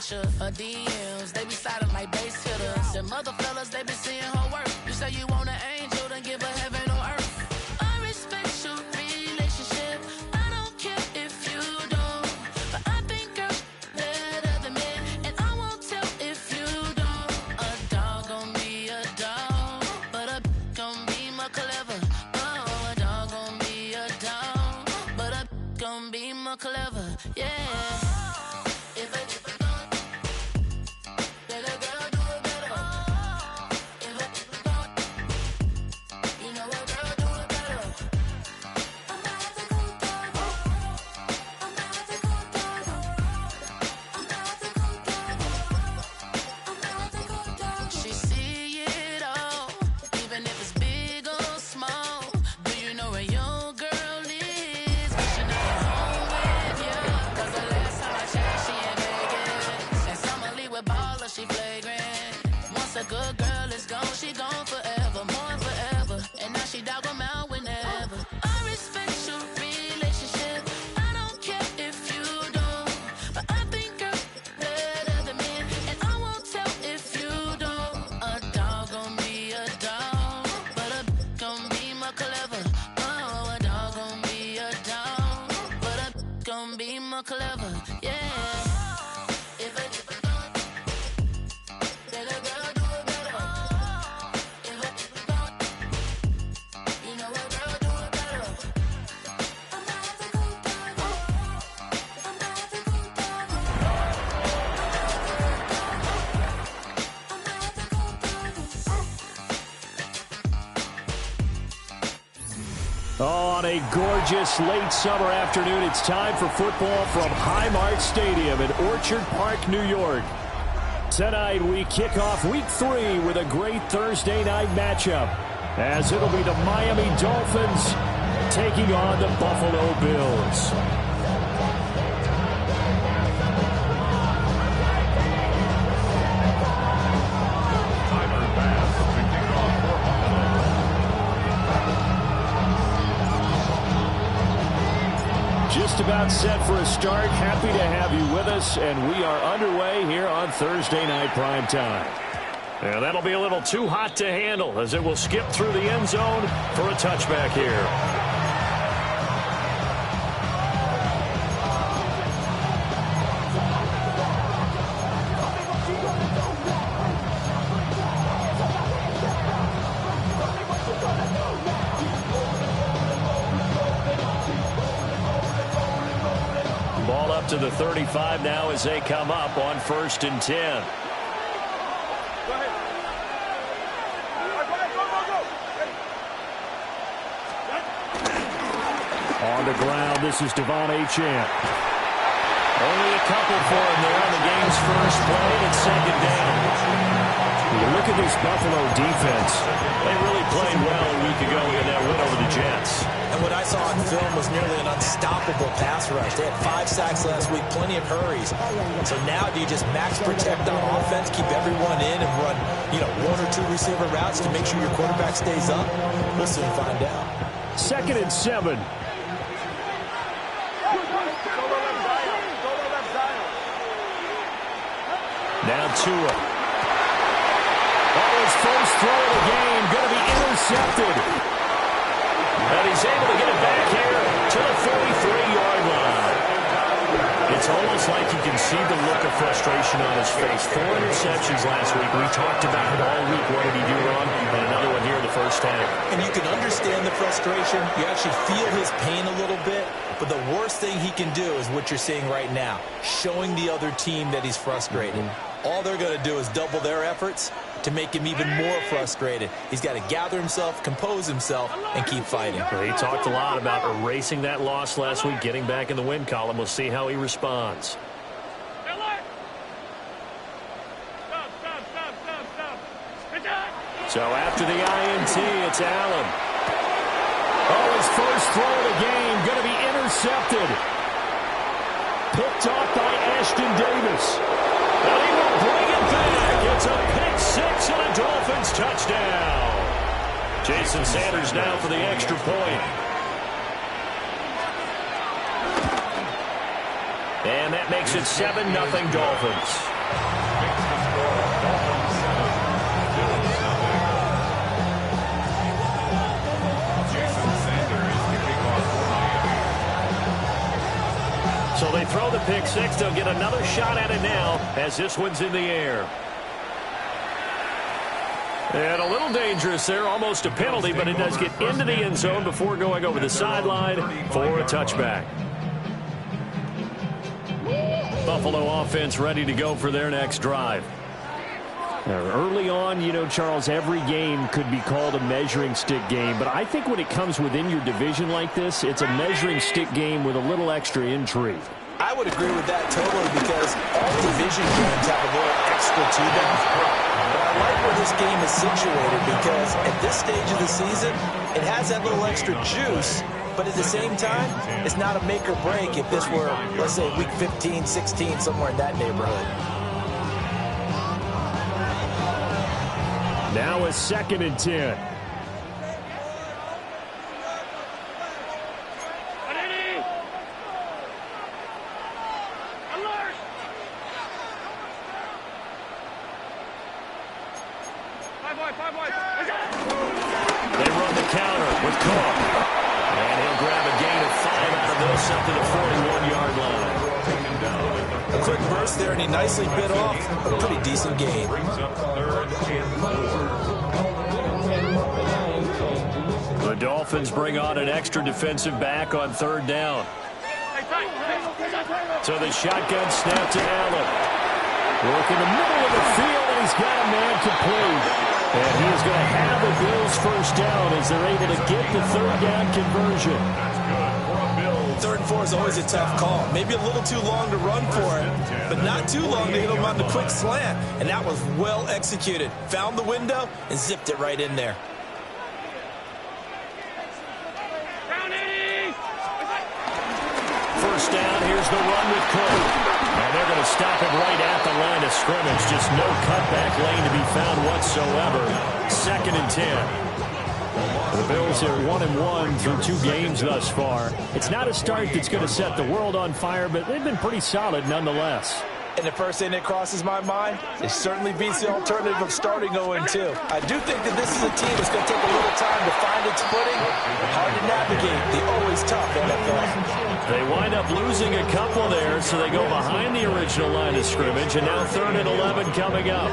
picture. Her DMs, they be silent like bass hitters. The mother fellas, they be seeing her work. You say you want an angel, then give her heaven on earth. I respect your relationship. I don't care if you don't. But I think girls better than men. And I won't tell if you don't. A dog gon' be a dog. But a gon' be more clever. Oh, a dog gon' be a dog. But a gon' be more clever. Yeah. Good girl is gone, she gone forever, more forever. And now she dog them out whenever. I respect your relationship. I don't care if you don't. But I think girls better than men. And I won't tell if you don't. A dog gon' be a dog. But a gon' be more clever. Oh, a dog gon' be a dog. But a gon' be more clever. Yeah. On a gorgeous late summer afternoon, it's time for football from Highmark Stadium in Orchard Park, New York. Tonight, we kick off Week 3 with a great Thursday night matchup, as it'll be the Miami Dolphins taking on the Buffalo Bills. Just about set for a start. Happy to have you with us, and we are underway here on Thursday Night Prime Time. And that'll be a little too hot to handle, as it will skip through the end zone for a touchback here. To the 35 now as they come up on 1st and 10. On the ground, this is Devon Achane. Only a couple for him there on the game's first play and second down. You look at this Buffalo defense. They really played well a week ago in that win over the Jets. And what I saw on film was nearly an unstoppable pass rush. They had 5 sacks last week, plenty of hurries. So now do you just max protect on offense, keep everyone in, and run, 1 or 2 receiver routes to make sure your quarterback stays up? We'll soon find out. 2nd and 7. Now Tua. His first throw of the game going to be intercepted. And he's able to get it back here to the 43-yard line. It's almost like you can see the look of frustration on his face. 4 interceptions last week. We talked about it all week. What did he do wrong? And another one here in the first half. And you can understand the frustration. You actually feel his pain a little bit. But the worst thing he can do is what you're seeing right now, showing the other team that he's frustrated. All they're going to do is double their efforts to make him even more frustrated. He's got to gather himself, compose himself, and keep fighting. He talked a lot about erasing that loss last week, getting back in the win column. We'll see how he responds. So after the INT, it's Allen. His first throw of the game going to be intercepted. Picked off by Ashton Davis. And he will bring it back. It's a pick six and a Dolphins touchdown. Jason Sanders now for the extra point. And that makes it 7-0 Dolphins. So they throw the pick six. They'll get another shot at it now as this one's in the air. And a little dangerous there, almost a penalty, but it does get into the end zone before going over the sideline for a touchback. Buffalo offense ready to go for their next drive. Now, early on, you know, Charles, every game could be called a measuring stick game, but I think when it comes within your division like this, it's a measuring stick game with a little extra intrigue. I would agree with that totally because all division games have a little extra to them. But I like where this game is situated because at this stage of the season, it has that little extra juice, but at the same time, it's not a make or break if this were, let's say, week 15, 16, somewhere in that neighborhood. Now a 2nd and 10. They run the counter with Cook. And he'll grab a gain of 5 out of this up to the 41-yard line. A quick burst there, and he nicely bit off a pretty decent gain. The Dolphins bring on an extra defensive back on 3rd down. So the shotgun snap to Allen. Work in the middle of the field, and he's got a man complete. And he is going to have the Bills' first down as they're able to get the 3rd down conversion. 3rd and 4 is always a tough call. Maybe a little too long to run for it, but not too long to hit him on the quick slant. And that was well executed. Found the window and zipped it right in there. First down, here's the run with Cook. And they're going to stop it right at the line of scrimmage. Just no cutback lane to be found whatsoever. 2nd and 10. The Bills are 1-1 through 2 games thus far. It's not a start that's going to set the world on fire, but they've been pretty solid nonetheless. And the first thing that crosses my mind, it certainly beats the alternative of starting 0-2. I do think that this is a team that's going to take a little time to find its footing. Hard to navigate the always tough NFL. They wind up losing a couple there, so they go behind the original line of scrimmage, and now 3rd and 11 coming up.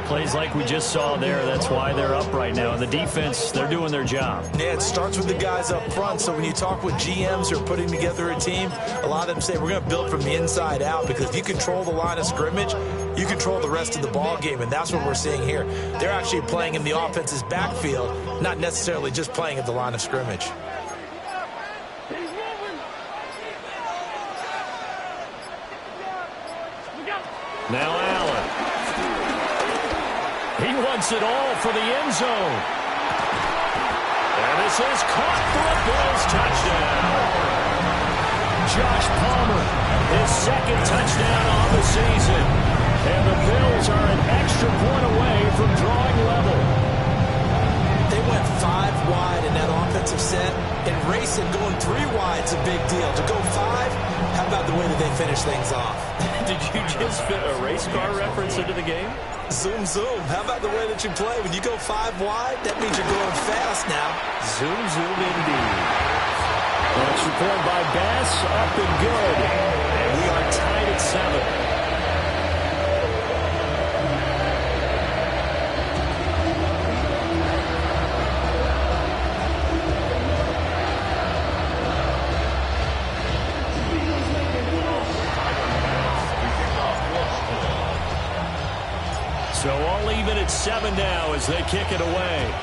Plays like we just saw there, that's why they're up right now. And the defense, they're doing their job. Yeah, it starts with the guys up front. So when you talk with GMs who are putting together a team, a lot of them say we're going to build from the inside out, because if you control the line of scrimmage, you control the rest of the ball game, and that's what we're seeing here. They're actually playing in the offense's backfield, not necessarily just playing at the line of scrimmage. Now Allen. He wants it all for the end zone. And this is caught for a Bills touchdown. Josh Palmer, his 2nd touchdown on the season. And the Bills are an extra point away from drawing level. They went 5 wide in that offensive set, and racing going 3 wide's a big deal. To go 5, how about the way that they finish things off? Did you just fit a race car reference into the game? Zoom, zoom. How about the way that you play? When you go 5 wide, that means you're going fast now. Zoom, zoom indeed. Extra point by Bass, up and good. And we are tied at 7. So all even at 7 now as they kick it away.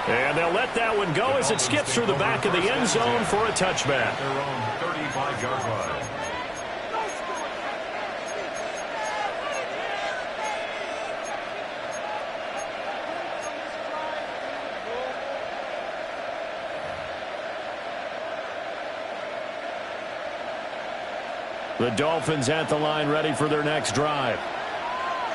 And they'll let that one go as it skips through the back of the end zone for a touchback. Their own 35-yard line. The Dolphins at the line ready for their next drive.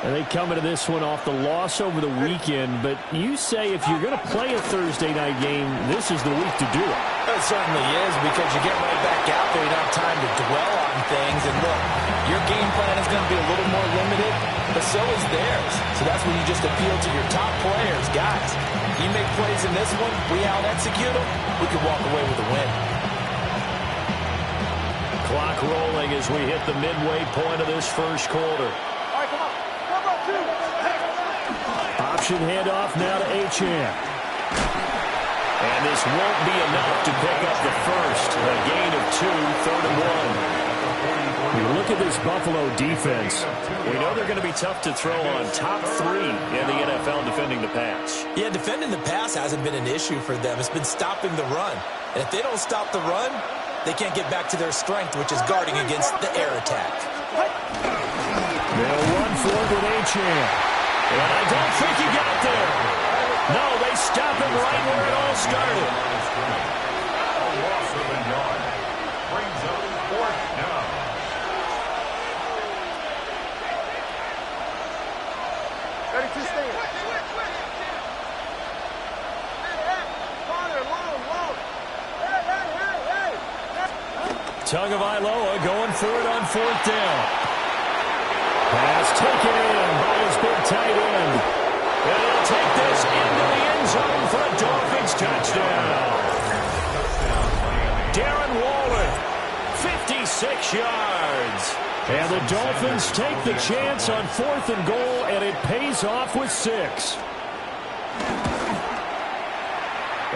And they come into this one off the loss over the weekend, but you say if you're going to play a Thursday night game, this is the week to do it. It certainly is, because you get right back out there. You don't have time to dwell on things. And look, your game plan is going to be a little more limited, but so is theirs. So that's when you just appeal to your top players. Guys, you make plays in this one, we out-execute them, we could walk away with a win. Clock rolling as we hit the midway point of this first quarter. Option handoff now to Achane. And this won't be enough to pick up the first. A gain of 2, 3rd and 1. You look at this Buffalo defense. We know they're going to be tough to throw on. Top 3 in the NFL defending the pass. Yeah, defending the pass hasn't been an issue for them. It's been stopping the run. And if they don't stop the run, they can't get back to their strength, which is guarding against the air attack. They'll run forward with Achane. And I don't think he got there. No, they stop him right where it all started. A loss of a yard. Brings up 4th down. Ready to stand. Tagovailoa going for it on 4th down. Pass taken in by his big tight end. And he'll take this into the end zone for a Dolphins touchdown. Darren Waller, 56 yards. And the Dolphins take the chance on 4th and goal, and it pays off with 6.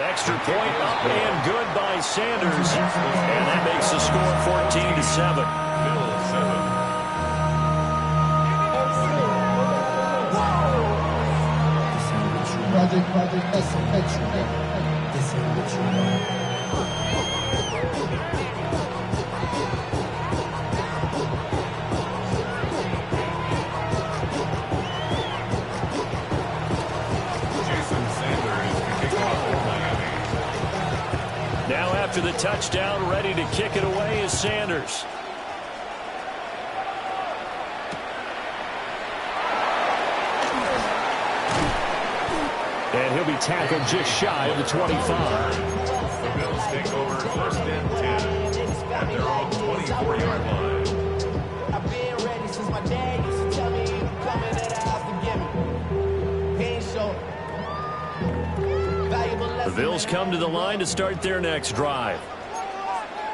Extra point up and good by Sanders. And that makes the score 14-7. Now after the touchdown, ready to kick it away is Sanders. And he'll be tackled just shy of the 25. The Bills take over 1st and 10 at their own 24-yard line. I've been ready since my dad used to tell me he was coming to the house to get me. He ain't so valuable. The Bills come to the line to start their next drive.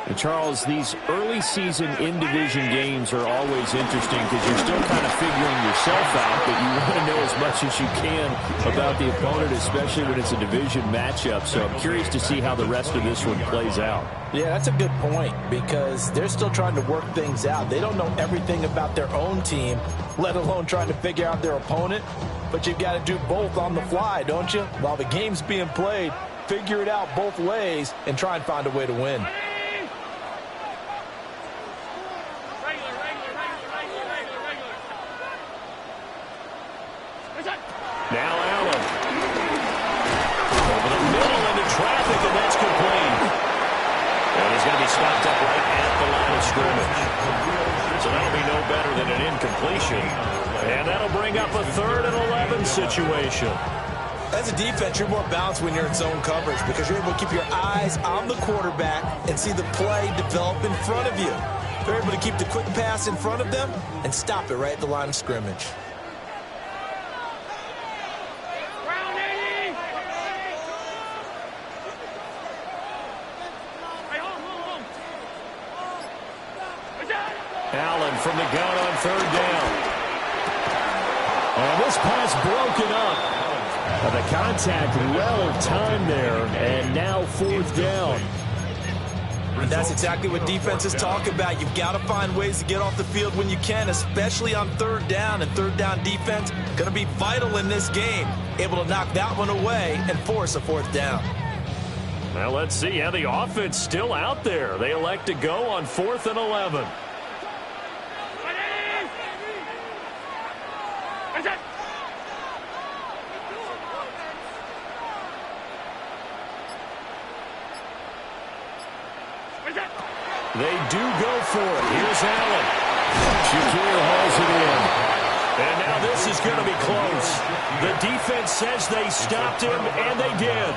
And Charles, these early season in-division games are always interesting because you're still kind of figuring yourself out, but you want to know as much as you can about the opponent, especially when it's a division matchup. So I'm curious to see how the rest of this one plays out. Yeah, that's a good point because they're still trying to work things out. They don't know everything about their own team, let alone trying to figure out their opponent. But you've got to do both on the fly, don't you? While the game's being played, figure it out both ways and try and find a way to win. Now Allen. Over the middle into traffic, and that's complete. And he's going to be stopped up right at the line of scrimmage. So that'll be no better than an incompletion. And that'll bring up a 3rd and 11 situation. As a defense, you're more balanced when you're in zone coverage because you're able to keep your eyes on the quarterback and see the play develop in front of you. They're able to keep the quick pass in front of them and stop it right at the line of scrimmage. Allen from the gun on 3rd down. And this pass broken up. The contact well timed there, and now 4th down. And that's exactly what defenses talk about. You've got to find ways to get off the field when you can, especially on 3rd down. And 3rd down defense going to be vital in this game. Able to knock that one away and force a 4th down. Now let's see how the offense still out there. They elect to go on 4th and 11. They do go for it. Here's Allen. Shakir hauls it in. And now this is going to be close. The defense says they stopped him, and they did.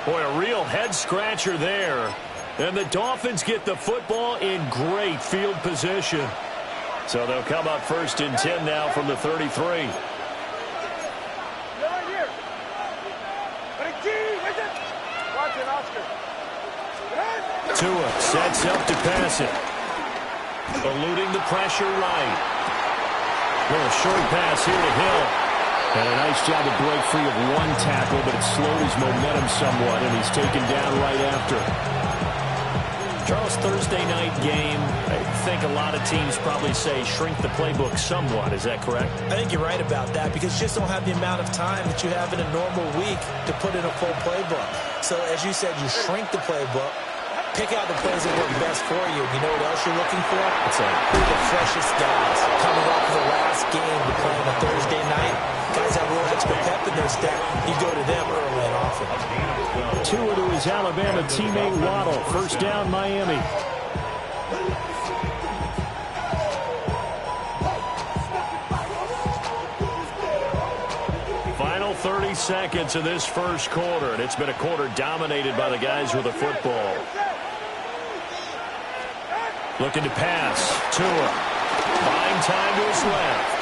Boy, a real head-scratcher there. And the Dolphins get the football in great field position. So they'll come up 1st and 10 now from the 33. Tua sets up to pass it. Eluding the pressure right. Little short pass here to Hill. And a nice job to break free of one tackle, but it slowed his momentum somewhat, and he's taken down right after. Charles, Thursday night game, I think a lot of teams probably say shrink the playbook somewhat. Is that correct? I think you're right about that because you just don't have the amount of time that you have in a normal week to put in a full playbook. So, as you said, you shrink the playbook. Pick out the plays that work best for you. You know what else you're looking for? It's who are the freshest guys coming off of the last game to play on a Thursday night. Guys have a little extra pep in their step. You go to them early and often. Tua to his Alabama teammate Waddle. 1st down, Miami. Final 30 seconds of this first quarter, and it's been a quarter dominated by the guys with the football. Looking to pass. Tua. Buying time to his left.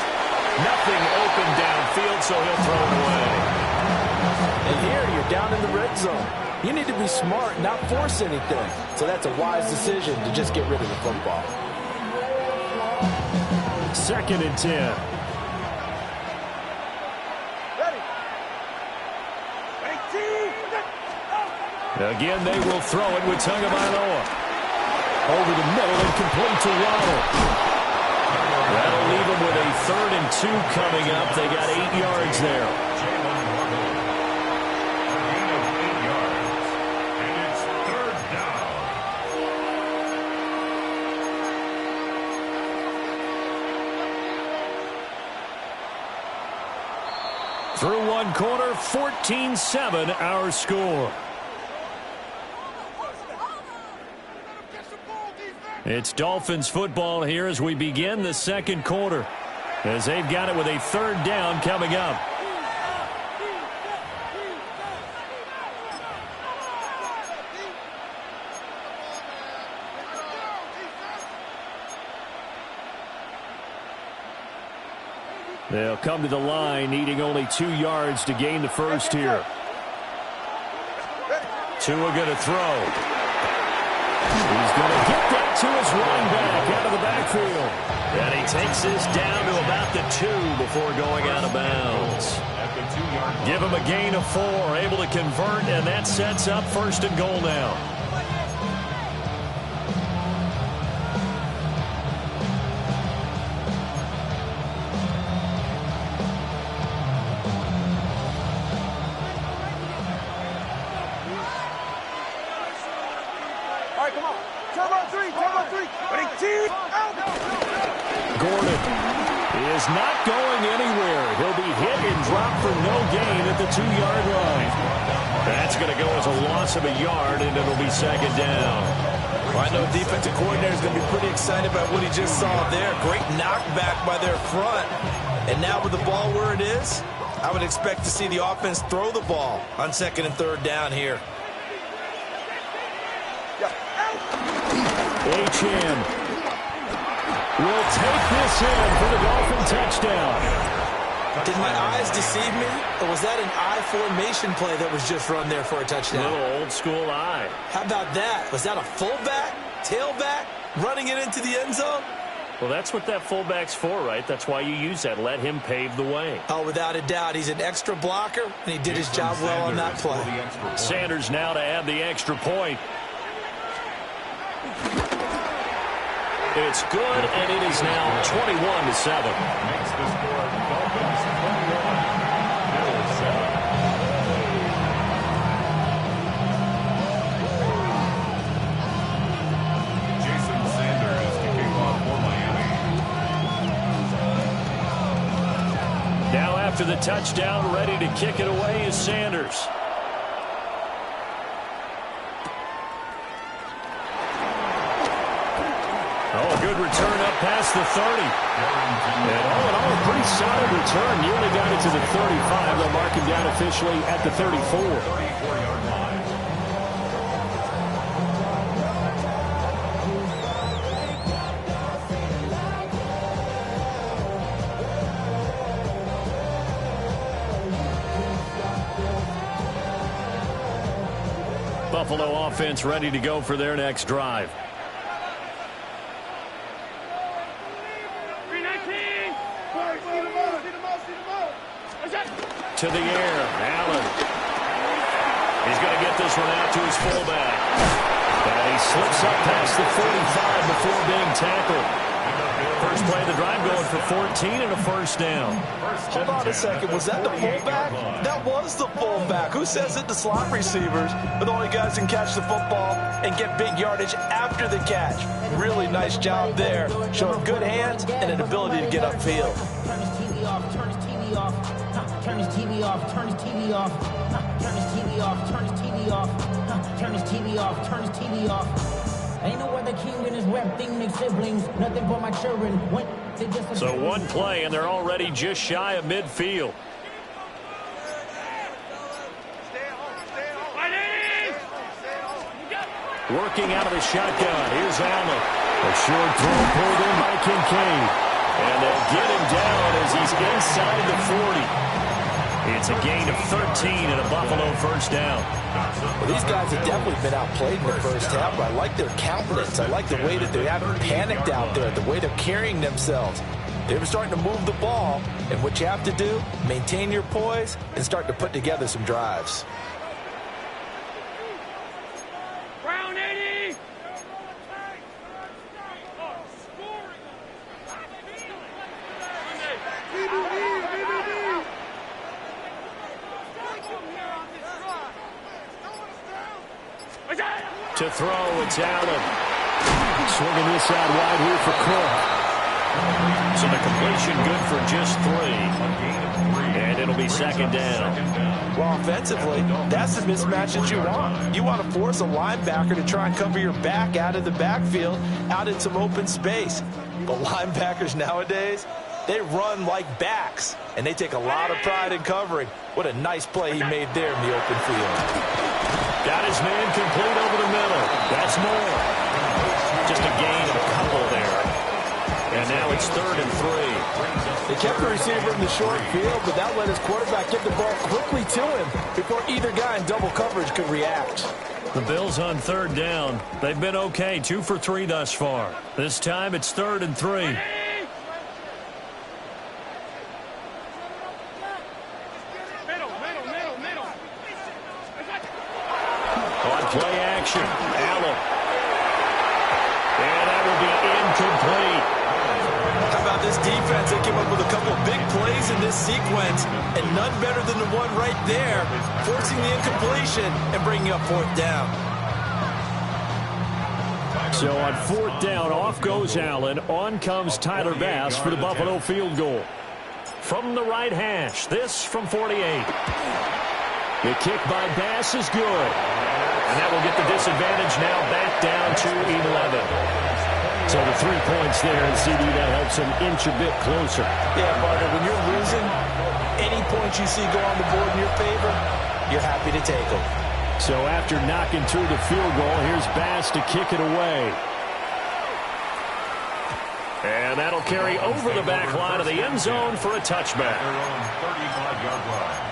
Nothing open downfield, so he'll throw it away. And here you're down in the red zone. You need to be smart, not force anything. So that's a wise decision to just get rid of the football. 2nd and 10. Again, they will throw it with Tagovailoa. Over the middle and complete to Waddle. That'll leave them with a 3rd and 2 coming up. They got 8 yards there. And it's 3rd down. Through one quarter, 14-7 our score. It's Dolphins football here as we begin the second quarter, as they've got it with a 3rd down coming up. They'll come to the line, needing only 2 yards to gain the first here. Tua going to throw. He's going to get that to his running back out of the backfield. And he takes this down to about the 2 before going out of bounds. Give him a gain of 4, able to convert, and that sets up 1st and goal now. Gordon is not going anywhere. He'll be hit and dropped for no gain at the 2-yard line. That's going to go as a loss of a yard, and it'll be 2nd down. Well, I know defensive coordinator is going to be pretty excited about what he just saw there. Great knockback by their front. And now with the ball where it is, I would expect to see the offense throw the ball on 2nd and 3rd down here. H.M. will take this in for the Dolphin touchdown. Did my eyes deceive me? Or was that an I formation play that was just run there for a touchdown? A little old school eye. How about that? Was that a fullback, tailback, running it into the end zone? Well, that's what that fullback's for, right? That's why you use that. Let him pave the way. Oh, without a doubt. He's an extra blocker, and he did his job well on that play. Sanders now to add the extra point. It's good, and it is now 21-7. Makes the score Dolphins 21, Bills 7. Jason Sanders to kick off for Miami. Now after the touchdown, ready to kick it away is Sanders. Oh, good return up past the 30. And all in all, a pretty solid return. Nearly got it to the 35. They'll mark him down officially at the 34. 34-yard line. Buffalo offense ready to go for their next drive. To the air, Allen. He's going to get this one out to his fullback. And he slips up past the 45 before being tackled. First play of the drive going for 14 and a first down. Hold on a second. Was that the fullback? That was the fullback. Who says it to slot receivers? But the only guys can catch the football and get big yardage after the catch. Really nice job there. Showing good hands and an ability to get upfield. Turn his TV off. Turn his TV off. Turn his TV off. Turn his TV off. Turn his TV off. Turn his TV off. Turn his TV off. Turn his TV off. Ain't no other king in his rep thing, make siblings. Nothing but my children. So one play, and they're already just shy of midfield. Working out of the shotgun. Here's Allen. A short throw pulled in by Kincaid. And they'll get him down as he's inside the 40. It's a gain of 13 and a Buffalo first down. Well, these guys have definitely been outplayed in the first half, but I like their countenance. I like the way that they haven't panicked out there, the way they're carrying themselves. They're starting to move the ball, and what you have to do, maintain your poise and start to put together some drives. Brown 80! To throw, it's Allen. Swinging this out wide here for Cook. So the completion good for just 3. And it'll be second down. Well, offensively, that's the mismatch that you want. You want to force a linebacker to try and cover your back out of the backfield, out in some open space. But linebackers nowadays, they run like backs, and they take a lot of pride in covering. What a nice play he made there in the open field. Got his man complete over the middle. That's more. Just a gain of a couple there. And now it's 3rd and 3. They kept the receiver in the short field, but that let his quarterback get the ball quickly to him before either guy in double coverage could react. The Bills on 3rd down. They've been okay, 2 for 3 thus far. This time it's 3rd and 3. Play action. Allen. And that will be incomplete. How about this defense? They came up with a couple of big plays in this sequence, and none better than the one right there, forcing the incompletion and bringing up 4th down. So on 4th down, off goes Allen. On comes Tyler Bass for the Buffalo field goal. From the right hash, this from 48. The kick by Bass is good. And that will get the disadvantage now back down to 11. So the 3 points there, and CD, that helps him inch a bit closer. Yeah, partner, when you're losing, any points you see go on the board in your favor, you're happy to take them. So after knocking through the field goal, here's Bass to kick it away. And that'll carry over the back line of the end zone for a touchback. 35-yard line.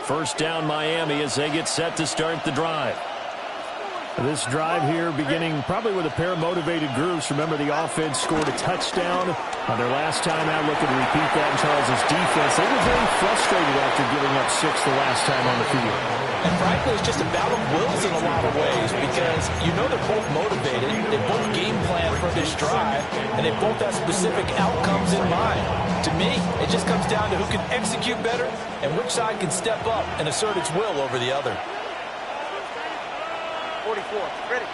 First down Miami as they get set to start the drive. This drive here beginning probably with a pair of motivated groups. Remember, the offense scored a touchdown on their last time out. Looking to repeat that in Charles' defense. They were very frustrated after giving up 6 the last time on the field. And frankly, it's just a battle of wills in a lot of ways because you know they're both motivated. They both game plan for this drive, and they both have specific outcomes in mind. To me, it just comes down to who can execute better and which side can step up and assert its will over the other. 44, ready.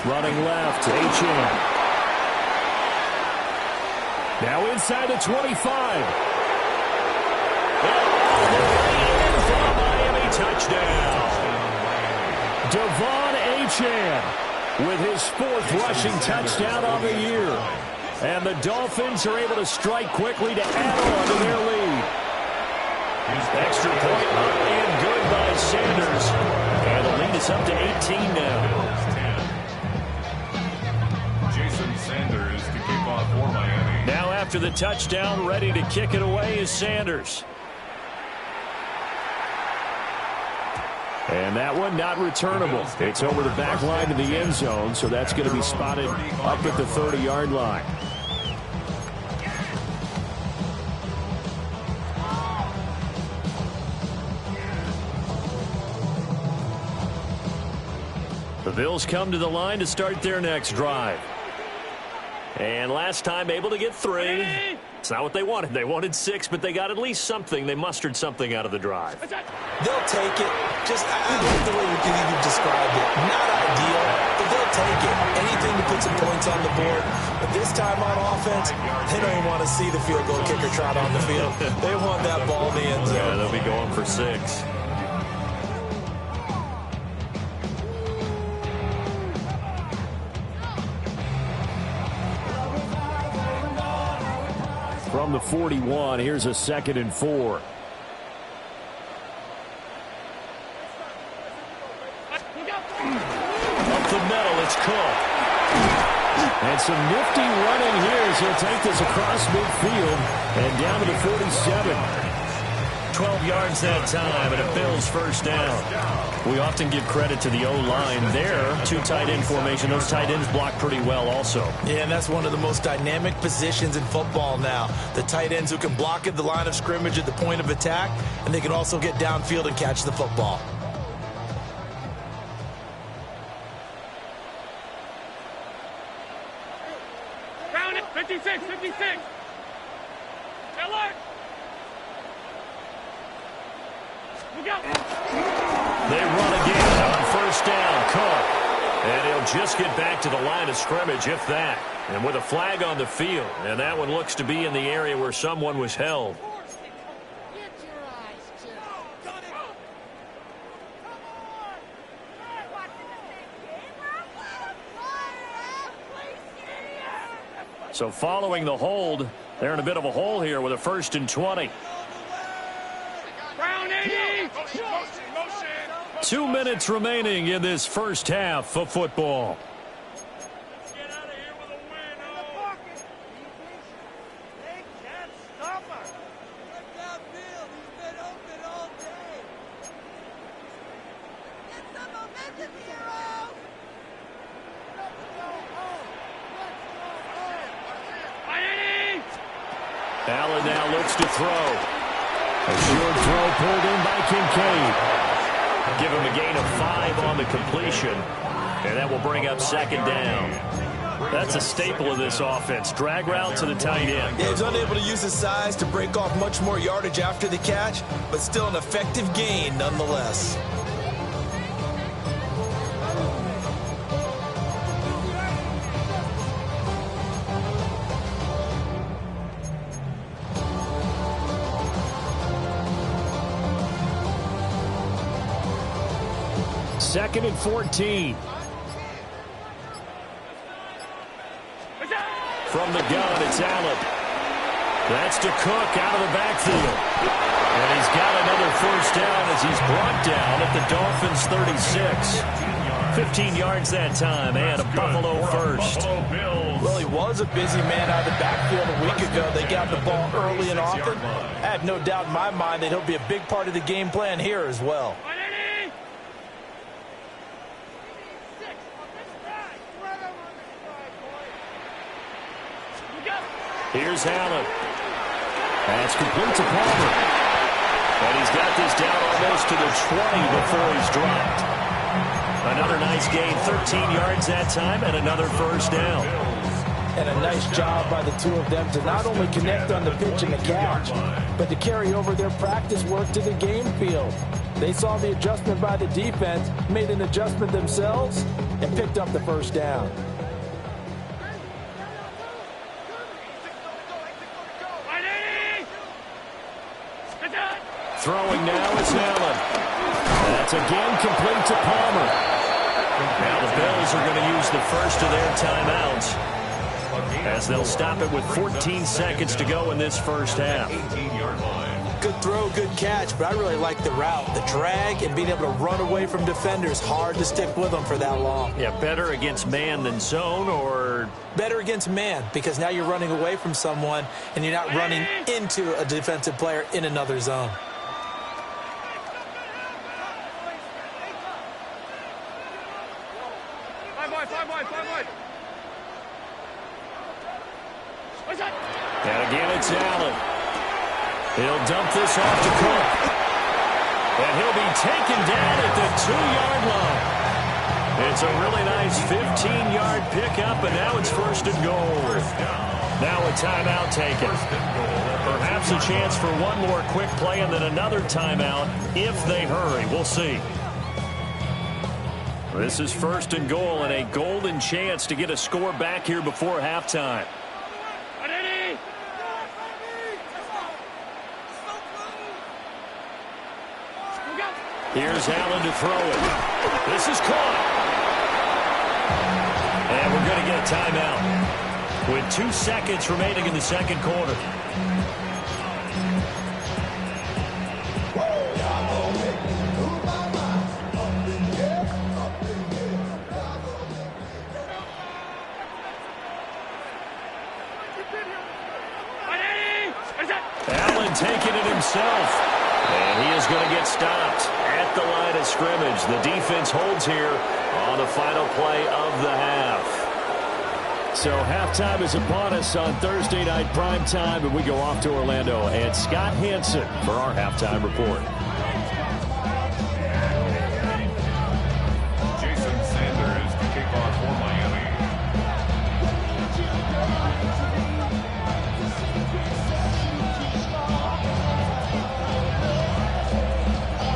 Running left, H.M. Now inside the 25. Fujee with his 4th rushing touchdown on the year. And the Dolphins are able to strike quickly to add on to their lead. Extra point up and good by Sanders. And the lead is up to 18 now. Jason Sanders to kick off for Miami. Now after the touchdown, ready to kick it away is Sanders. And that one not returnable. It's over the back line to the end zone, so that's going to be spotted up at the 30-yard line. The Bills come to the line to start their next drive. And last time able to get 3. It's not what they wanted. They wanted 6, but they got at least something. They mustered something out of the drive. They'll take it. I like the way you described it. Not ideal, but they'll take it. Anything to put some points on the board. But this time on offense, they don't even want to see the field goal kicker trot on the field. They want that ball in the end zone. Yeah, they'll be going for 6. From the 41, here's a 2nd and 4. Up the middle, it's Cook. And some nifty running here as he'll take this across midfield and down to the 47. 12 yards that time, and a Bills first down. We often give credit to the O-line there. 2 tight end formation. Those tight ends block pretty well also. Yeah, and that's one of the most dynamic positions in football now. The tight ends who can block at the line of scrimmage at the point of attack, and they can also get downfield and catch the football. Round it, 56, 56. Alert. They run again on first down. Cook. And he'll just get back to the line of scrimmage, if that. And with a flag on the field. And that one looks to be in the area where someone was held. So following the hold, they're in a bit of a hole here with a 1st and 20. 2 minutes remaining in this first half of football. Get out of here with a win. They can't stop us. Look downfield. He's been open all day. Get some momentum, heroes. Let's go home. Allen now looks to throw. A short throw pulled in by Kincaid. Give him a gain of 5 on the completion, and that will bring up 2nd down. That's a staple of this offense. Drag route to the tight end. Yeah, he's unable to use his size to break off much more yardage after the catch, but still an effective gain nonetheless. Second and 14. From the gun, it's Allen. That's to Cook out of the backfield. And he's got another first down as he's brought down at the Dolphins' 36. 15 yards that time, and a Buffalo first. Well, he was a busy man out of the backfield a week ago. They got the ball early and often. I have no doubt in my mind that he'll be a big part of the game plan here as well. Here's Allen. That's complete to Palmer. And he's got this down almost to the 20 before he's dropped. Another nice gain, 13 yards that time, and another first down. And a nice job by the two of them to not only connect on the pitch and the catch, but to carry over their practice work to the game field. They saw the adjustment by the defense, made an adjustment themselves, and picked up the first down. Throwing now is Allen. That's again complete to Palmer. Now the Bills are going to use the first of their timeouts as they'll stop it with 14 seconds to go in this first half. 18-yard line. Good throw, good catch, but I really like the route. The drag and being able to run away from defenders, hard to stick with them for that long. Yeah, better against man than zone, or? Better against man, because now you're running away from someone and you're not running into a defensive player in another zone. And again, it's Allen. He'll dump this off to Cook. And he'll be taken down at the 2-yard line. It's a really nice 15-yard pickup, and now it's first and goal. Now a timeout taken. Perhaps a chance for one more quick play and then another timeout if they hurry. We'll see. This is first and goal and a golden chance to get a score back here before halftime. Here's Allen to throw it. This is caught. And we're going to get a timeout with 2 seconds remaining in the second quarter. Allen taking it himself. And he is going to get stopped at the line of scrimmage. The defense holds here on the final play of the half. So halftime is upon us on Thursday night primetime, and we go off to Orlando. And Scott Hansen for our halftime report. Jason Sanders to kick off for Miami.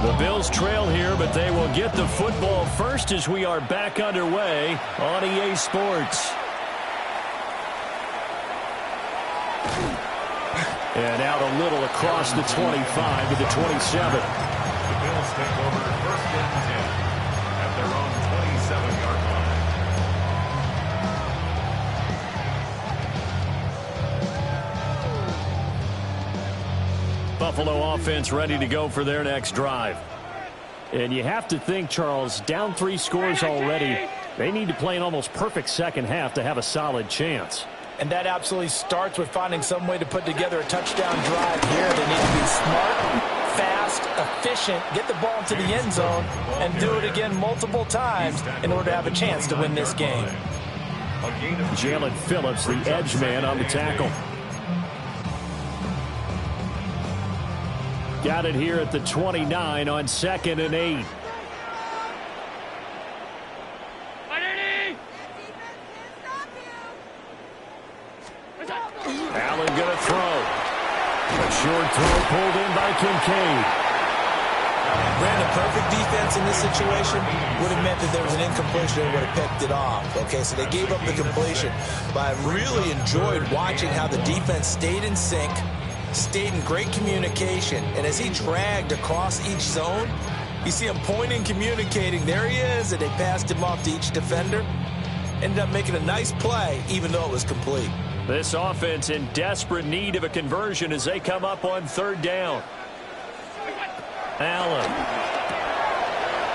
The Bills trail here, but they will get the football first as we are back underway on EA Sports. And out a little across the 25 to the 27. The Bills take over first and 10 at their own 27-yard line. Buffalo offense ready to go for their next drive. And you have to think, Charles, down 3 scores already. They need to play an almost perfect second half to have a solid chance. And that absolutely starts with finding some way to put together a touchdown drive here. They need to be smart, fast, efficient, get the ball into the end zone, and do it again multiple times in order to have a chance to win this game. Jalen Phillips, the edge man on the tackle. Got it here at the 29 on 2nd and 8. Allen going to throw. A short throw pulled in by Kincaid. Brandon, perfect defense in this situation would have meant that there was an incompletion and would have picked it off. Okay, so they gave up the completion. But I really enjoyed watching how the defense stayed in sync, stayed in great communication, and as he dragged across each zone, you see him pointing, communicating. There he is, and they passed him off to each defender. Ended up making a nice play, even though it was complete. This offense in desperate need of a conversion as they come up on 3rd down. Allen.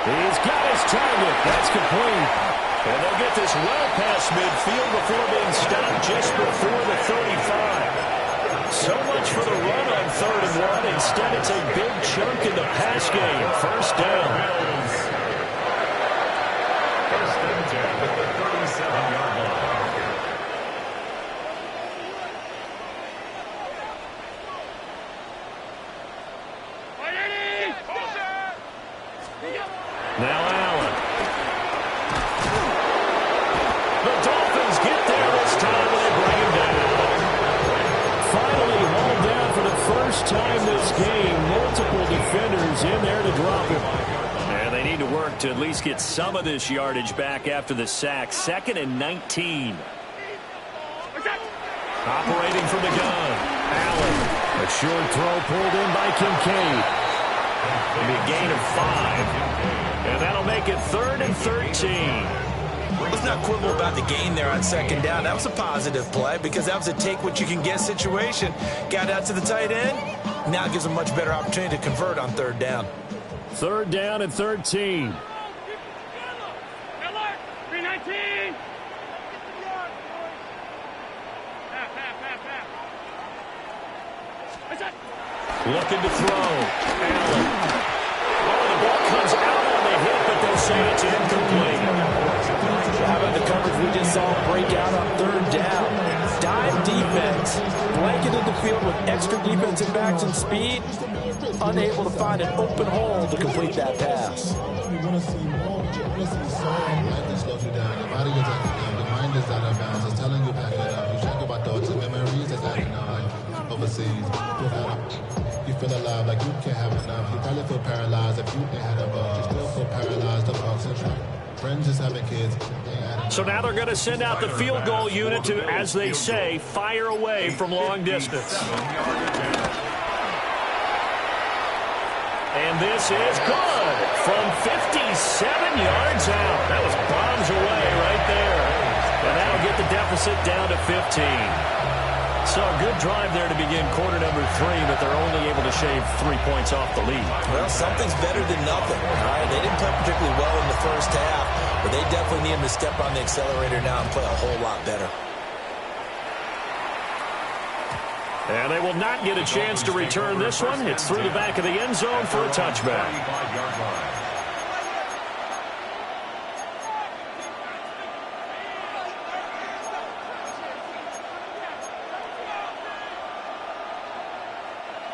He's got his target. That's complete. And they'll get this well past midfield before being stopped just before the 35. So much for the run on 3rd and 1. Instead, it's a big chunk in the pass game. 1st down. First and 10 at the 37-yard line. Now Allen. The Dolphins get there this time and they bring him down. Finally hauled down for the first time this game. Multiple defenders in there to drop him. And they need to work to at least get some of this yardage back after the sack. 2nd and 19. Operating from the gun. Allen. A short throw pulled in by Kincaid. It'll be a gain of 5. And that'll make it 3rd and 13. Let's not quibble about the gain there on 2nd down. That was a positive play because that was a take-what-you-can-get situation. Got out to the tight end. Now it gives them a much better opportunity to convert on 3rd down. 3rd down and 13. 319. Looking to throw. Allen. Oh, the ball comes out on the hit, but they'll say it's incomplete. How about the coverage we just saw break out on 3rd down? Dime defense, blanketed the field with extra defensive backs and speed, unable to find an open hole to complete that pass. You feel alive like you can't have enough. You probably feel paralyzed if you ain't had a buck. You still feel paralyzed about friends just having kids. So now they're going to send out the field goal unit to, as they say, fire away from long distance. And this is good from 57 yards out. That was bombs away right there. And that'll get the deficit down to 15. So a good drive there to begin quarter number 3, but they're only able to shave 3 points off the lead. Well, something's better than nothing. All right, they didn't play particularly well in the first half, but they definitely need them to step on the accelerator now and play a whole lot better. And they will not get a chance to return this one. It's through the back of the end zone for a touchback.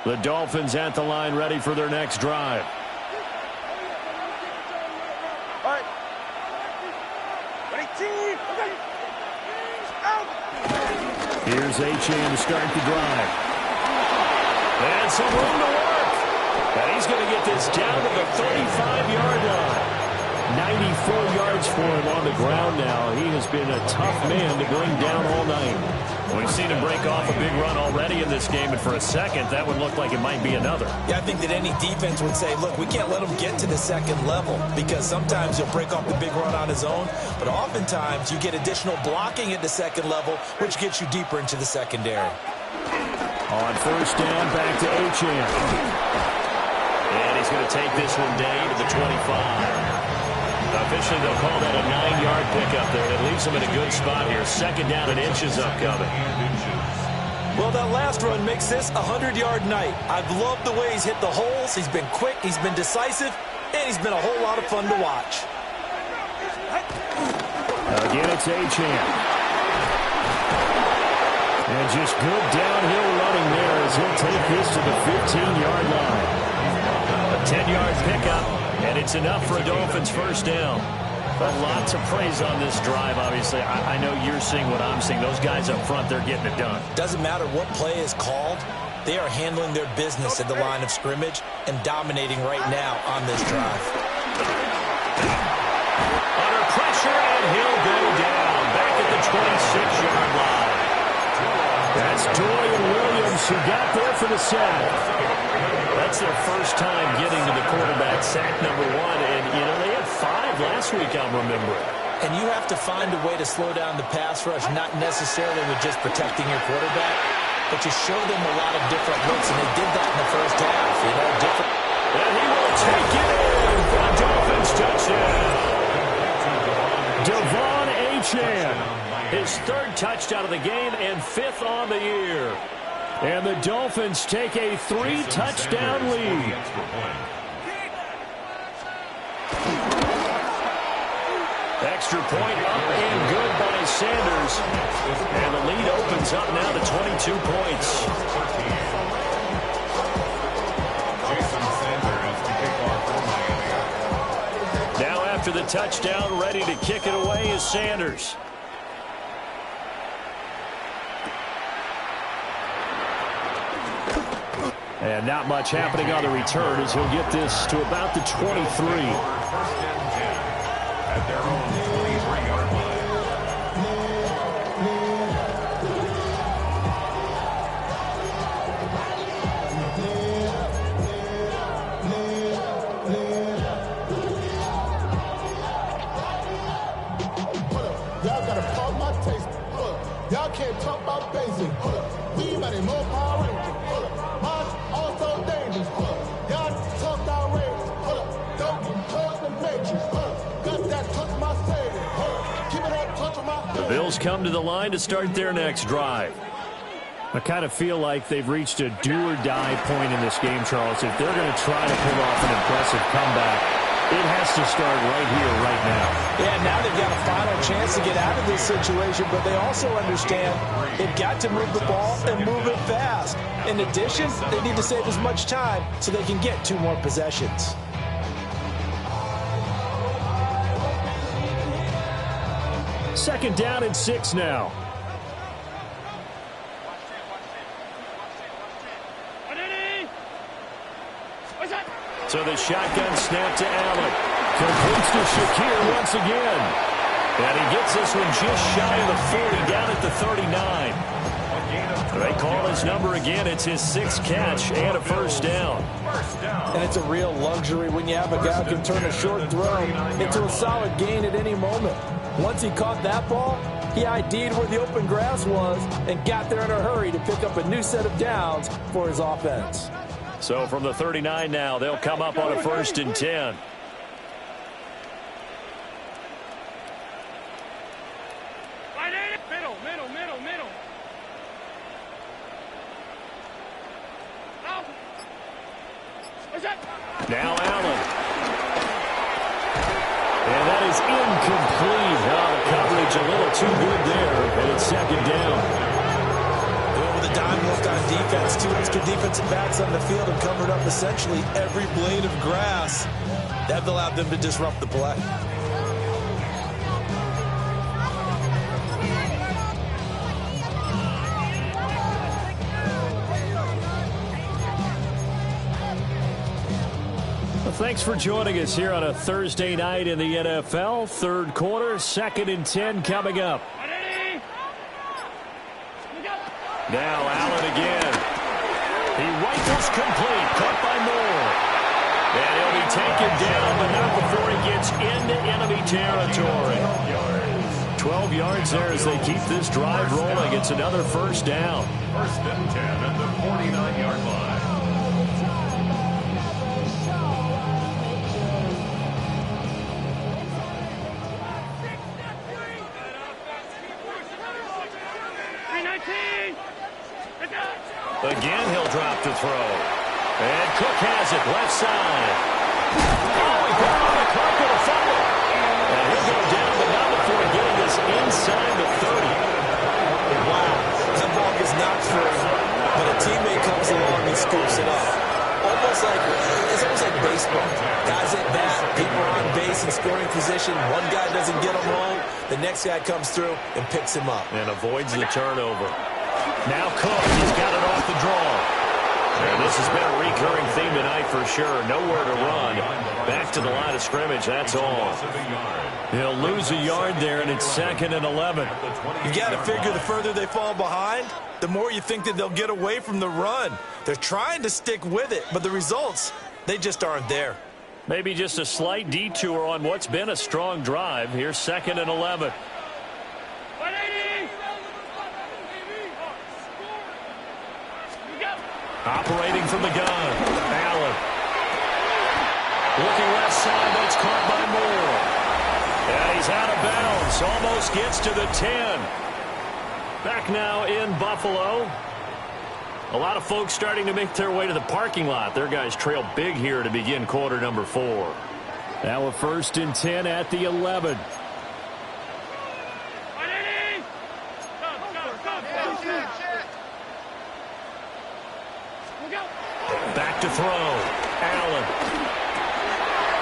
The Dolphins at the line, ready for their next drive. All right. 18. Out. Here's Achane to start the drive. And some room to work. And he's going to get this down to the 35-yard line. 94 yards for him on the ground now. He has been a tough man to bring down all night. We've seen him break off a big run already in this game, and for a second, that would look like it might be another. Yeah, I think that any defense would say, look, we can't let him get to the 2nd level because sometimes he'll break off the big run on his own, but oftentimes you get additional blocking at the 2nd level, which gets you deeper into the secondary. On 1st down, back to Achane. And he's going to take this one down to the 25. Officially, they'll call that a 9-yard pickup there. It leaves him in a good spot here. 2nd down and inches upcoming. Well, that last run makes this a 100-yard night. I've loved the way he's hit the holes. He's been quick, he's been decisive, and he's been a whole lot of fun to watch. Again, it's Achane. And just good downhill running there as he'll take this to the 15-yard line. A 10-yard pickup. And it's enough for a Dolphins 1st down. But lots of praise on this drive, obviously. I know you're seeing what I'm seeing. Those guys up front, they're getting it done. Doesn't matter what play is called. They are handling their business at the line of scrimmage and dominating right now on this drive. Under pressure, and he'll go down. Back at the 26-yard line. That's Dorian Williams who got there for the sack. That's their first time getting to the quarterback, sack number 1. And, you know, they had 5 last week, I'm remembering. And you have to find a way to slow down the pass rush, not necessarily with just protecting your quarterback, but you show them a lot of different looks, and they did that in the first half. You know, different. And he will take it in for a Dolphins touchdown. Devon Achane, his 3rd touchdown of the game and 5th on the year. And the Dolphins take a 3-touchdown lead. Extra point up and good by Sanders. And the lead opens up now to 22 points. Now after the touchdown, ready to kick it away is Sanders. And not much happening on the return as he'll get this to about the 23. At their own 23-yard line. Bills come to the line to start their next drive. I kind of feel like they've reached a do-or-die point in this game, Charles. If they're going to try to pull off an impressive comeback, it has to start right here, right now. Yeah, now they've got a final chance to get out of this situation, but they also understand they've got to move the ball and move it fast. In addition, they need to save as much time so they can get 2 more possessions. Second down and 6 now. So the shotgun snap to Allen. Completes to Shakir once again. And he gets this one just shy of the 40, down at the 39. They call his number again. It's his 6th catch and a first down. And it's a real luxury when you have a guy who can turn a short throw into a solid gain at any moment. Once he caught that ball, he ID'd where the open grass was and got there in a hurry to pick up a new set of downs for his offense. So from the 39 now, they'll come up on a 1st and 10. Middle. Now Allen. And that is incomplete. Oh, the coverage a little too good there, and it's 2nd down. With a dime left on defense, 2 extra defensive backs on the field and covered up essentially every blade of grass. That allowed them to disrupt the play. Thanks for joining us here on a Thursday night in the NFL. 3rd quarter, 2nd and 10 coming up. Now Allen again. He rifles complete, caught by Moore. And he'll be taken down, but not before he gets into enemy territory. 12 yards there as they keep this drive rolling. It's another first down. 1st and 10 at the 49-yard line. Again, he'll drop to throw. And Cook has it, left side. Oh, he brought on the clock with a fumble. And he'll go down, but not before getting this inside the 30. Wow, that ball gets knocked through, but a teammate comes along and scoops it up. It's almost like baseball. Guys at bat, people are on base in scoring position. One guy doesn't get him home. The next guy comes through and picks him up. And avoids the turnover. Now Cook, he's got it off the draw. And this has been a recurring theme tonight for sure. Nowhere to run. Back to the line of scrimmage, that's all. He'll lose a yard there, and it's 2nd and 11. You got to figure the further they fall behind, the more you think that they'll get away from the run. They're trying to stick with it, but the results, they just aren't there. Maybe just a slight detour on what's been a strong drive. Here's 2nd and 11. Operating from the gun, Allen. Looking left side, that's caught by Moore. And he's out of bounds, almost gets to the 10. Back now in Buffalo. A lot of folks starting to make their way to the parking lot. Their guys trail big here to begin quarter number 4. Now a 1st and 10 at the 11. Back to throw. Allen.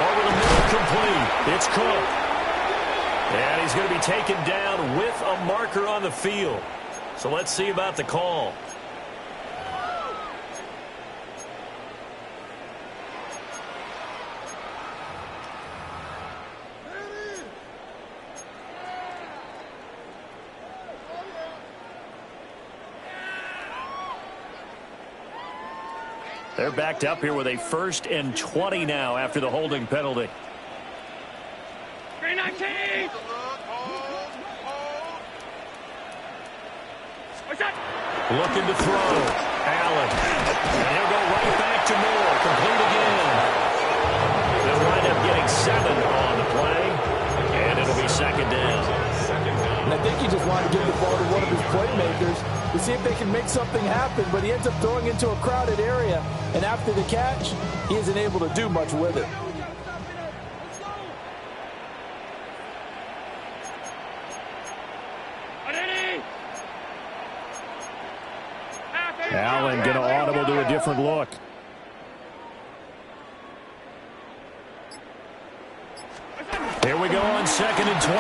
Over the middle, complete. It's Cook. And he's going to be taken down with a marker on the field. So let's see about the call. They're backed up here with a 1st and 20 now after the holding penalty. Looking to throw. Allen. And he'll go right back to Moore. Complete again. They'll wind up getting 7 on the play. And it'll be 2nd down. And I think you just to see if they can make something happen, but he ends up throwing into a crowded area, and after the catch, he isn't able to do much with it. Allen going to audible to a different look. Here we go on 2nd and 12.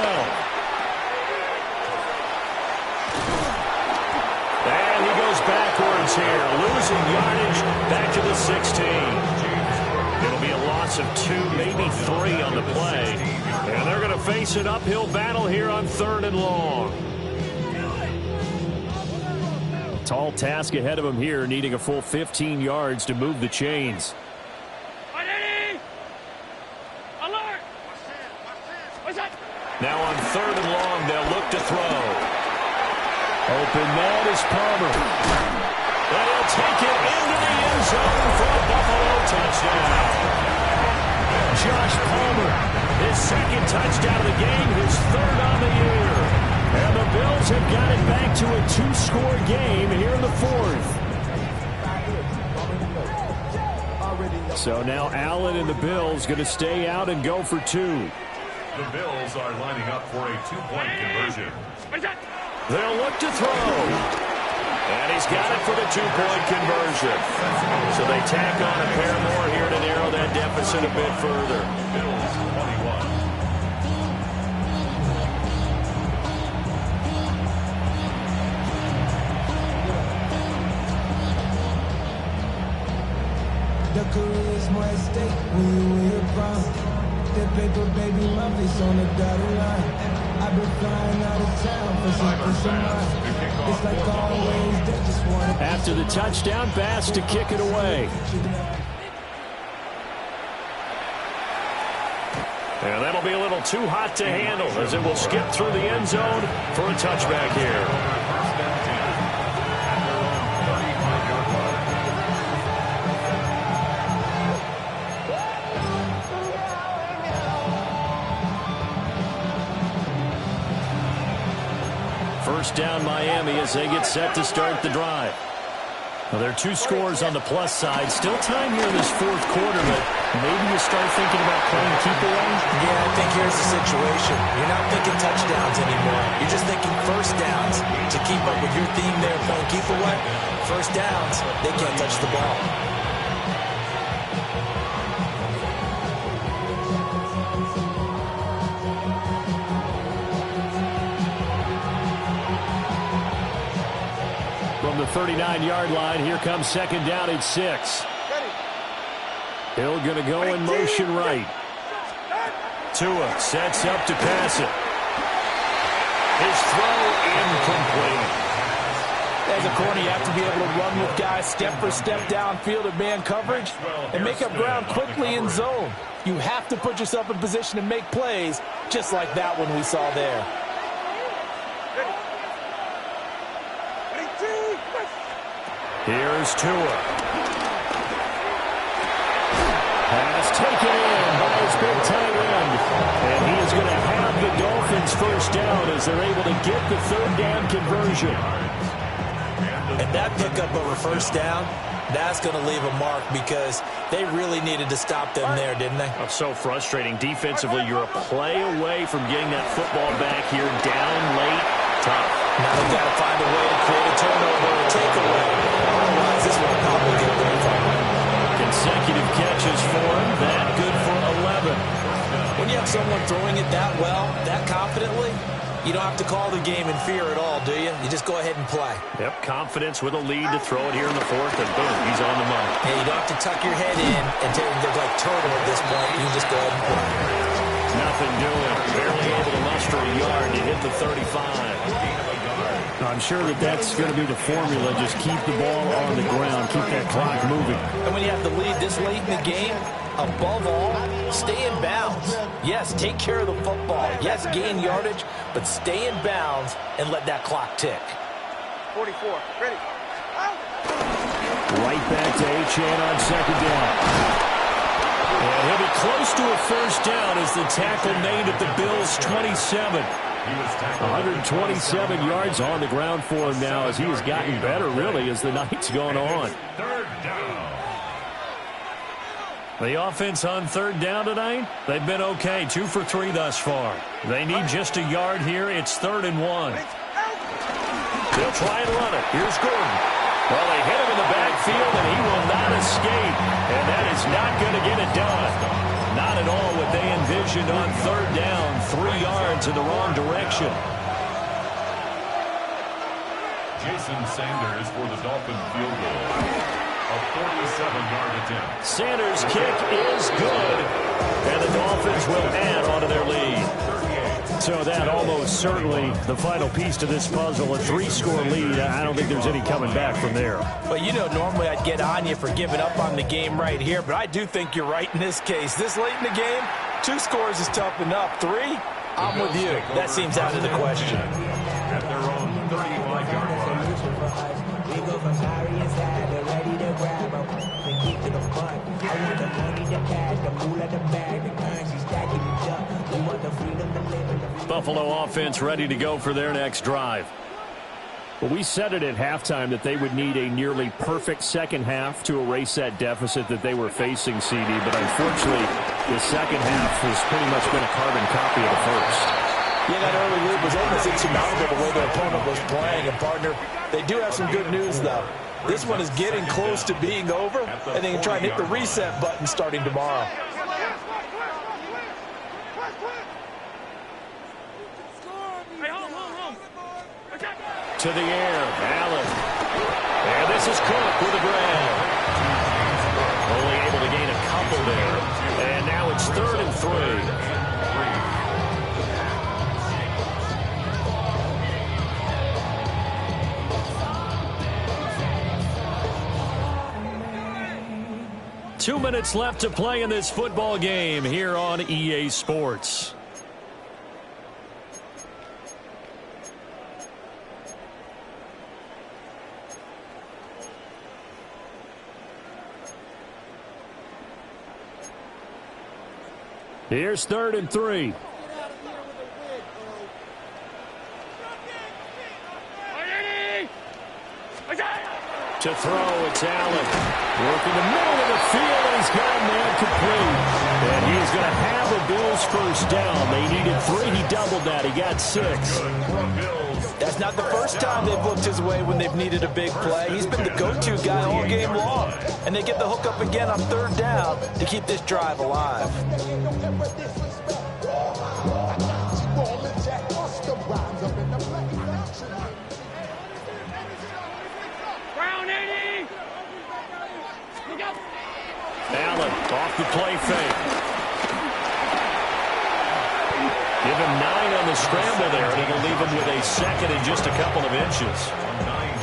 And he goes backwards here, losing yardage back to the 16. It'll be a loss of 2, maybe 3 on the play. And they're going to face an uphill battle here on 3rd and long. Tall task ahead of him here, needing a full 15 yards to move the chains. Now on 3rd and long, they'll look to throw. Open man is Palmer. And he'll take it into the end zone for a Buffalo touchdown. Josh Palmer, his 2nd touchdown of the game, his 3rd on the year. And the Bills have got it back to a 2-score game here in the 4th. So now Allen and the Bills going to stay out and go for 2. The Bills are lining up for a 2-point conversion. They'll look to throw. And he's got it for the 2-point conversion. So they tack on a pair more here to narrow that deficit a bit further. Bills 21. The career's more at stake when you win your prime. That paper, baby, my face on the dotted line. I've been flying out of town for some peace of mind. It's like always, they just want to... After the touchdown, Bass to kick it away. And that'll be a little too hot to handle as it will skip through the end zone for a touchback here. First down Miami as they get set to start the drive. Well, there are 2 scores on the plus side. Still time here in this 4th quarter, but maybe you start thinking about playing keep away? Yeah, I think here's the situation. You're not thinking touchdowns anymore. You're just thinking first downs. To keep up with your theme there, playing keep away, first downs, they can't touch the ball. From the 39-yard line, here comes 2nd down at 6. Hill going to go in motion right. Tua sets up to pass it. His throw incomplete. As a corner, you have to be able to run with guys step for step downfield in man coverage and make up ground quickly in zone. You have to put yourself in position to make plays, just like that one we saw there. Here's Tua. Pass taken in by his big tight end. And he is going to have the Dolphins first down as they're able to get the 3rd down conversion. And that pickup of a first down, that's going to leave a mark because they really needed to stop them there, didn't they? Oh, so frustrating. Defensively, you're a play away from getting that football back here down late. Tough. Now they've got to find a way to create a turnover or a takeaway. Otherwise, this will probably get away from him. Consecutive catches for him. That good for 11. When you have someone throwing it that well, that confidently, you don't have to call the game in fear at all, do you? You just go ahead and play. Yep, confidence with a lead to throw it here in the 4th, and boom, he's on the money. Yeah, you don't have to tuck your head in and look like turtle at this point. You just go ahead and play. Nothing doing. Barely able to muster a yard to hit the 35. I'm sure that's going to be the formula. Just keep the ball on the ground. Keep that clock moving. And when you have the lead this late in the game, above all, stay in bounds. Yes, take care of the football. Yes, gain yardage, but stay in bounds and let that clock tick. 44. Ready. Right back to Achane on 2nd down. And he'll be close to a first down as the tackle made at the Bills' 27. 127 yards on the ground for him now as he has gotten better, really, as the night's gone on. Third down. The offense on third down tonight, they've been okay. 2 for 3 thus far. They need just a yard here. It's 3rd and 1. They'll try and run it. Here's Gordon. Well, they hit him in the backfield, and he will not escape. And that is not going to get it done. Not at all what they envisioned on third down. 3 yards in the wrong direction. Jason Sanders for the Dolphin field goal. A 47-yard attempt. Sanders' kick is good. And the Dolphins will add on to their lead. So that almost certainly the final piece to this puzzle, a 3-score lead. I don't think there's any coming back from there. But, you know, normally I'd get on you for giving up on the game right here, but I do think you're right in this case. This late in the game, 2 scores is tough enough. 3, I'm with you. That seems out of the question. At their own 35-yard line. We go from sorry inside, they're ready to grab them. Then keep to the front. I want the money, the cash, the moolah, the bag, the currency stacking it up. We want the freedom to live in the Buffalo offense ready to go for their next drive. Well, we said it at halftime that they would need a nearly perfect second half to erase that deficit that they were facing, CD. But unfortunately, the second half has pretty much been a carbon copy of the first. Yeah, that early lead was almost insurmountable the way their opponent was playing. And, partner, they do have some good news, though. This one is getting close to being over, and they can try and hit the reset button starting tomorrow. To the air, Allen. And this is Cook with a grab. Only able to gain a couple there. And now it's 3rd and 3. Two minutes left to play in this football game here on EA Sports. Here's 3rd and 3. To throw, it's Allen. Working the middle of the field, and he's got a man complete. And he is going to have a Bills first down. They needed 3. He doubled that. He got 6. That's not the first time they've looked his way when they've needed a big play. He's been the go-to guy all game long. And they get the hook up again on 3rd down to keep this drive alive. Allen off the play fake. Give him 9 on the scramble there, and it'll leave him with a second and just a couple of inches.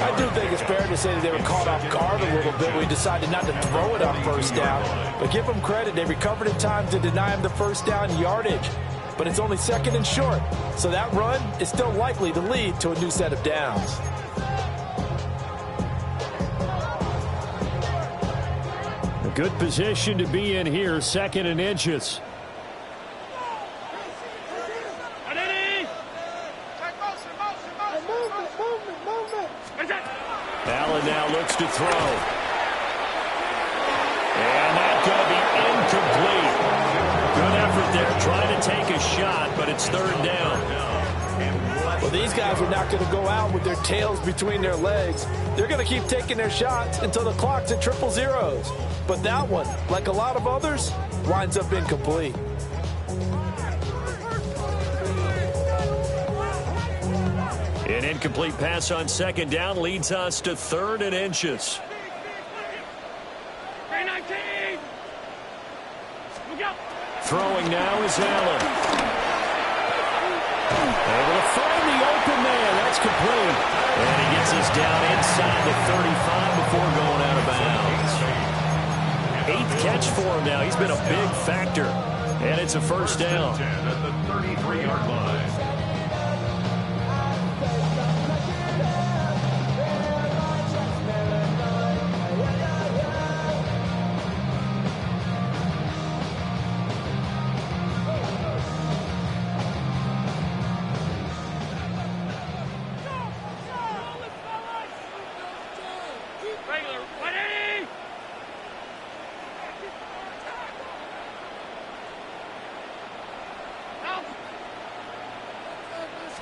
I do think it's fair to say that they were caught off guard a little bit when we decided not to throw it on 1st down. But give them credit. They recovered in time to deny him the 1st down yardage. But it's only 2nd and short. So that run is still likely to lead to a new set of downs. A good position to be in here, 2nd and inches. Allen now looks to throw. And that's going to be incomplete. Good effort there, trying to take a shot, but it's 3rd down. Well, these guys are not going to go out with their tails between their legs. They're going to keep taking their shots until the clock's at 000. But that one, like a lot of others, winds up incomplete. An incomplete pass on 2nd down leads us to 3rd and inches. Throwing now is Allen. Able to find the open man. That's complete. And he gets us down inside the 35 before going out of bounds. 8th catch for him now. He's been a big factor. And it's a 1st down. At the 33-yard line.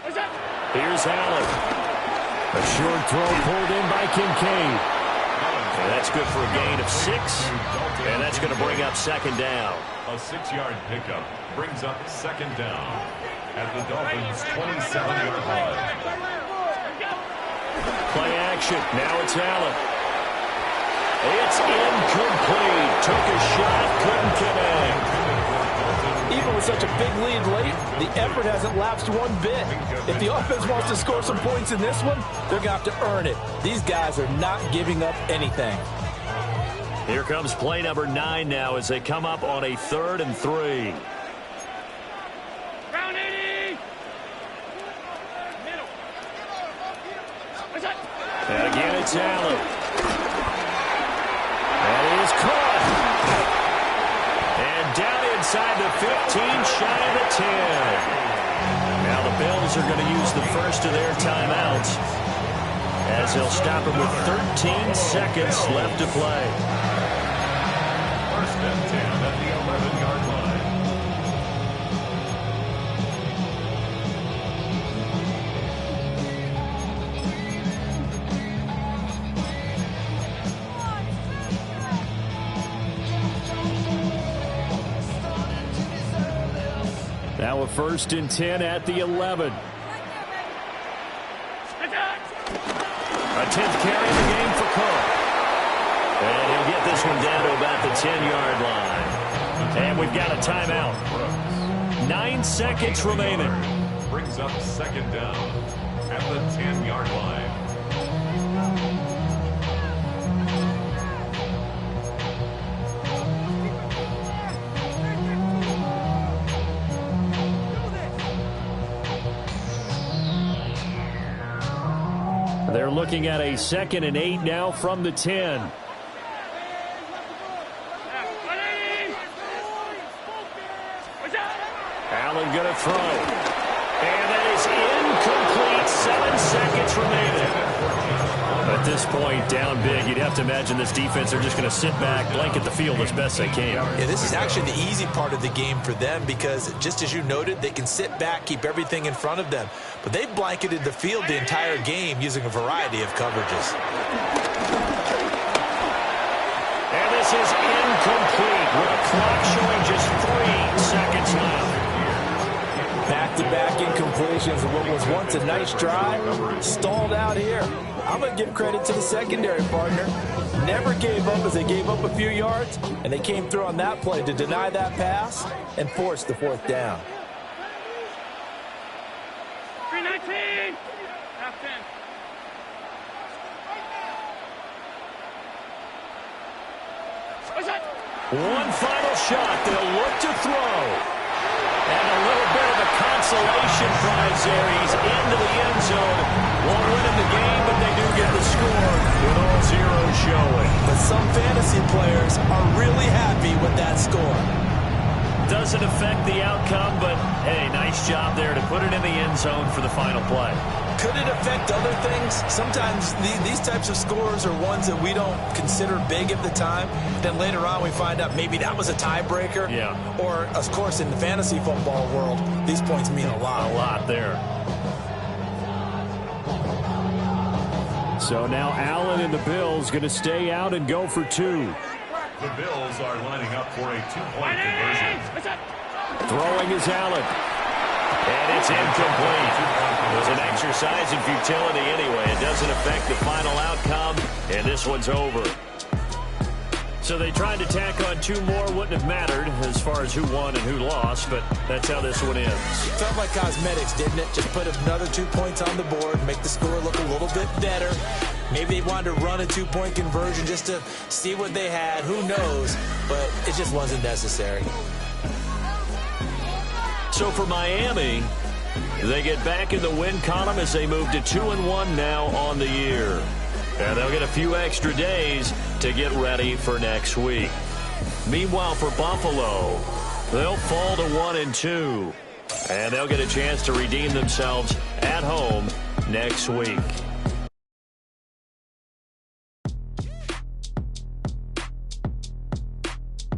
Here's Allen. A short throw pulled in by Kincaid. And that's good for a gain of 6. And that's going to bring up second down. A 6-yard pickup brings up second down at the Dolphins' 27-yard line. Play action. Now it's Allen. It's incomplete. Took a shot, couldn't connect. Even with such a big lead late, the effort hasn't lapsed one bit. If the offense wants to score some points in this one, they're going to have to earn it. These guys are not giving up anything. Here comes play number 9 now as they come up on a 3rd and 3. And again, it's Allen. That is caught. And down inside the 15, shy of the 10. Now the Bills are going to use the first of their timeouts as they'll stop it with 13 seconds left to play. First and 10 at the 11-yard line. Now a 1st and 10 at the 11. A 10th carry in the game for Cook. And he'll get this one down to about the 10-yard line. And we've got a timeout. 9 seconds remaining. Brings up second down at the 10-yard line. They're looking at a 2nd and 8 now from the 10. Allen going to throw. And that is incomplete. 7 seconds remaining. At this point, down big, you'd have to imagine this defense are just going to sit back, blanket the field as best they can. Yeah, this is actually the easy part of the game for them because, just as you noted, they can sit back, keep everything in front of them. But they've blanketed the field the entire game using a variety of coverages. And this is incomplete with a clock showing just 3 seconds left. Back-to-back incompletions of what was once a nice drive, stalled out here. I'm going to give credit to the secondary partner. Never gave up as they gave up a few yards, and they came through on that play to deny that pass and force the 4th down. 319. Half 10. One final shot. They'll look to throw. And a little bit of a consolation prize there. He's into the end zone. Won't win in the game, but they do get the score with all zeros showing. But some fantasy players are really happy with that score. Doesn't affect the outcome, but, hey, nice job there to put it in the end zone for the final play. Could it affect other things? Sometimes these types of scores are ones that we don't consider big at the time. Then later on we find out maybe that was a tiebreaker. Yeah. Or, of course, in the fantasy football world, these points mean a lot. A lot there. So now Allen and the Bills going to stay out and go for 2. The Bills are lining up for a 2-point conversion. Throwing is Allen. And it's incomplete. It was an exercise in futility anyway. It doesn't affect the final outcome, and this one's over. So they tried to tack on 2 more. Wouldn't have mattered as far as who won and who lost, but that's how this one ends. It felt like cosmetics, didn't it? Just put another 2 points on the board, make the score look a little bit better. Maybe they wanted to run a 2-point conversion just to see what they had. Who knows? But it just wasn't necessary. So for Miami, they get back in the win column as they move to 2-1 now on the year. And they'll get a few extra days to get ready for next week. Meanwhile, for Buffalo, they'll fall to 1-2. And they'll get a chance to redeem themselves at home next week.